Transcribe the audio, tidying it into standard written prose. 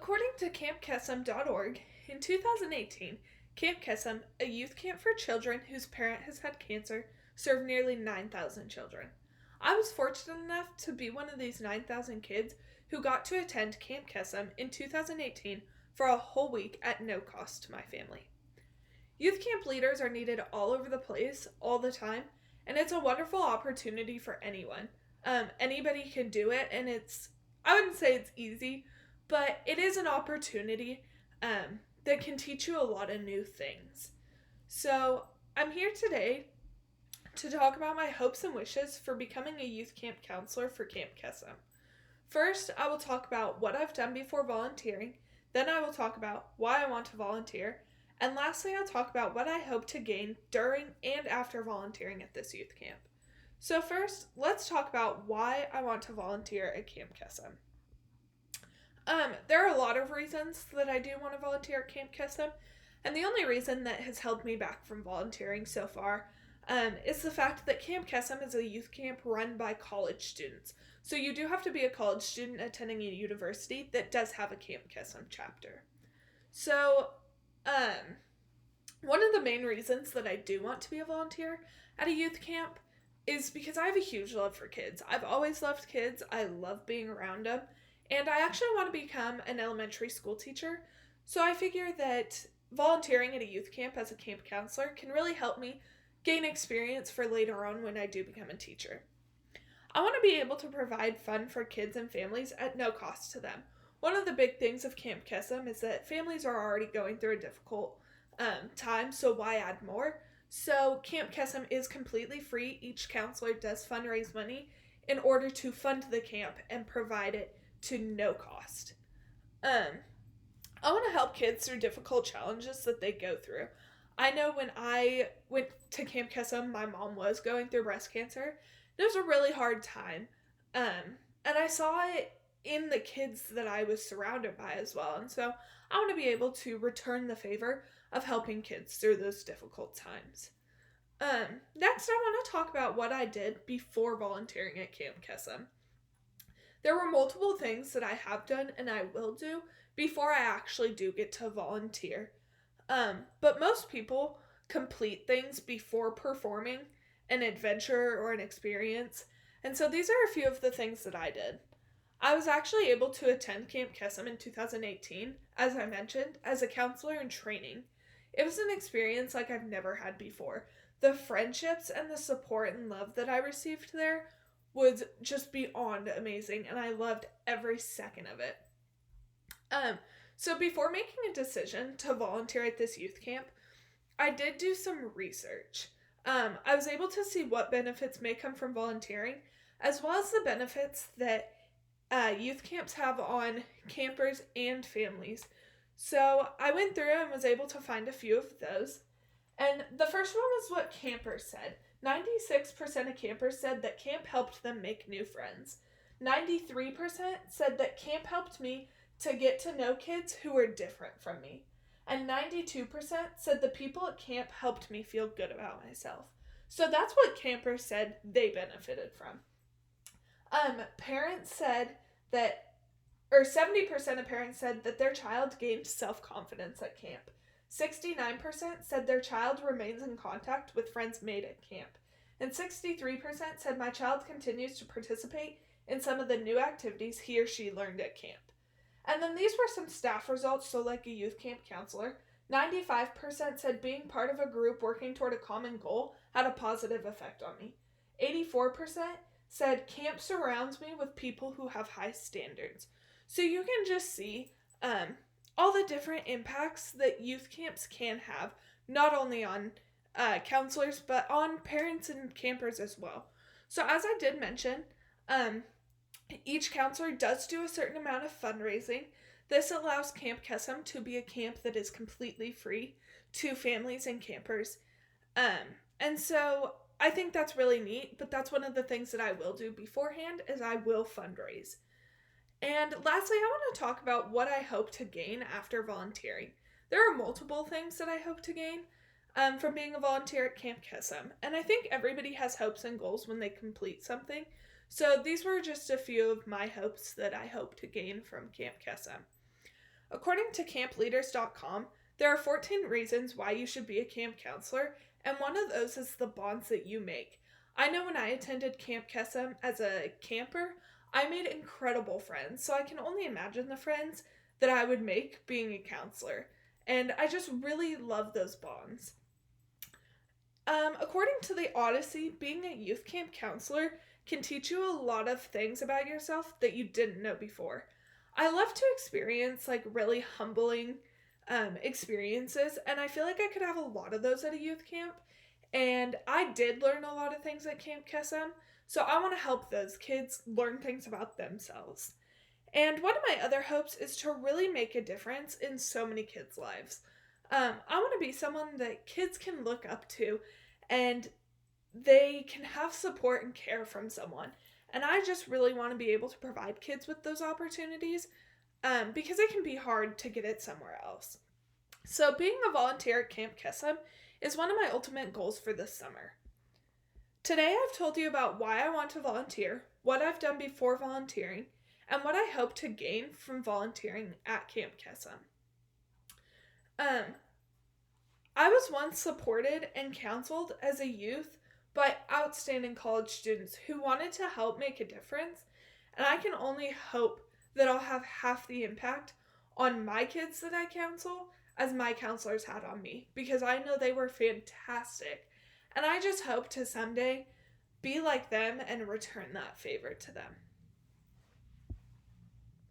According to CampKesem.org, in 2018, Camp Kesem, a youth camp for children whose parent has had cancer, served nearly 9,000 children. I was fortunate enough to be one of these 9,000 kids who got to attend Camp Kesem in 2018 for a whole week at no cost to my family. Youth camp leaders are needed all over the place, all the time, and it's a wonderful opportunity for anyone. Anybody can do it, and I wouldn't say it's easy, but it is an opportunity that can teach you a lot of new things. So, I'm here today to talk about my hopes and wishes for becoming a youth camp counselor for Camp Kesem. First, I will talk about what I've done before volunteering, then I will talk about why I want to volunteer, and lastly, I'll talk about what I hope to gain during and after volunteering at this youth camp. So first, let's talk about why I want to volunteer at Camp Kesem. There are a lot of reasons that I do want to volunteer at Camp Kesem, and the only reason that has held me back from volunteering so far is the fact that Camp Kesem is a youth camp run by college students. So you do have to be a college student attending a university that does have a Camp Kesem chapter. So, one of the main reasons that I do want to be a volunteer at a youth camp is because I have a huge love for kids. I've always loved kids. I love being around them. And I actually want to become an elementary school teacher. So I figure that volunteering at a youth camp as a camp counselor can really help me gain experience for later on when I do become a teacher. I want to be able to provide fun for kids and families at no cost to them. One of the big things of Camp Kesem is that families are already going through a difficult time, so why add more? So Camp Kesem is completely free. Each counselor does fundraise money in order to fund the camp and provide it to no cost. I want to help kids through difficult challenges that they go through. I know when I went to Camp Kesem, my mom was going through breast cancer. It was a really hard time. And I saw it in the kids that I was surrounded by as well. And so I want to be able to return the favor of helping kids through those difficult times. Next, I want to talk about what I did before volunteering at Camp Kesem. There were multiple things that I have done and I will do before I actually do get to volunteer. But most people complete things before performing an adventure or an experience. And so these are a few of the things that I did. I was actually able to attend Camp Kesem in 2018, as I mentioned, as a counselor in training. It was an experience like I've never had before. The friendships and the support and love that I received there was just beyond amazing, and I loved every second of it. So before making a decision to volunteer at this youth camp, I did do some research. I was able to see what benefits may come from volunteering, as well as the benefits that youth camps have on campers and families. So I went through and was able to find a few of those. And the first one was what campers said. 96% of campers said that camp helped them make new friends. 93% said that camp helped me to get to know kids who were different from me. And 92% said the people at camp helped me feel good about myself. So that's what campers said they benefited from. Parents said that, or 70% of parents said that their child gained self-confidence at camp. 69% said their child remains in contact with friends made at camp. And 63% said my child continues to participate in some of the new activities he or she learned at camp. And then these were some staff results, so like a youth camp counselor. 95% said being part of a group working toward a common goal had a positive effect on me. 84% said camp surrounds me with people who have high standards. So you can just see all the different impacts that youth camps can have, not only on counselors, but on parents and campers as well. So as I did mention, each counselor does do a certain amount of fundraising. This allows Camp Kesem to be a camp that is completely free to families and campers. And so I think that's really neat, but that's one of the things that I will do beforehand is I will fundraise. And lastly, I want to talk about what I hope to gain after volunteering. There are multiple things that I hope to gain from being a volunteer at Camp Kesem, and I think everybody has hopes and goals when they complete something. So these were just a few of my hopes that I hope to gain from Camp Kesem. According to campleaders.com, there are 14 reasons why you should be a camp counselor, and one of those is the bonds that you make. I know when I attended Camp Kesem as a camper, I made incredible friends, so I can only imagine the friends that I would make being a counselor. And I just really love those bonds. According to the Odyssey, being a youth camp counselor can teach you a lot of things about yourself that you didn't know before. I love to experience like really humbling experiences, and I feel like I could have a lot of those at a youth camp. And I did learn a lot of things at Camp Kesem, so I want to help those kids learn things about themselves. And one of my other hopes is to really make a difference in so many kids' lives. I want to be someone that kids can look up to and they can have support and care from someone. And I just really want to be able to provide kids with those opportunities because it can be hard to get it somewhere else. So being a volunteer at Camp Kesem is one of my ultimate goals for this summer. Today I've told you about why I want to volunteer, what I've done before volunteering, and what I hope to gain from volunteering at Camp Kesem. I was once supported and counseled as a youth by outstanding college students who wanted to help make a difference, and I can only hope that I'll have half the impact on my kids that I counsel as my counselors had on me, because I know they were fantastic, and I just hope to someday be like them and return that favor to them.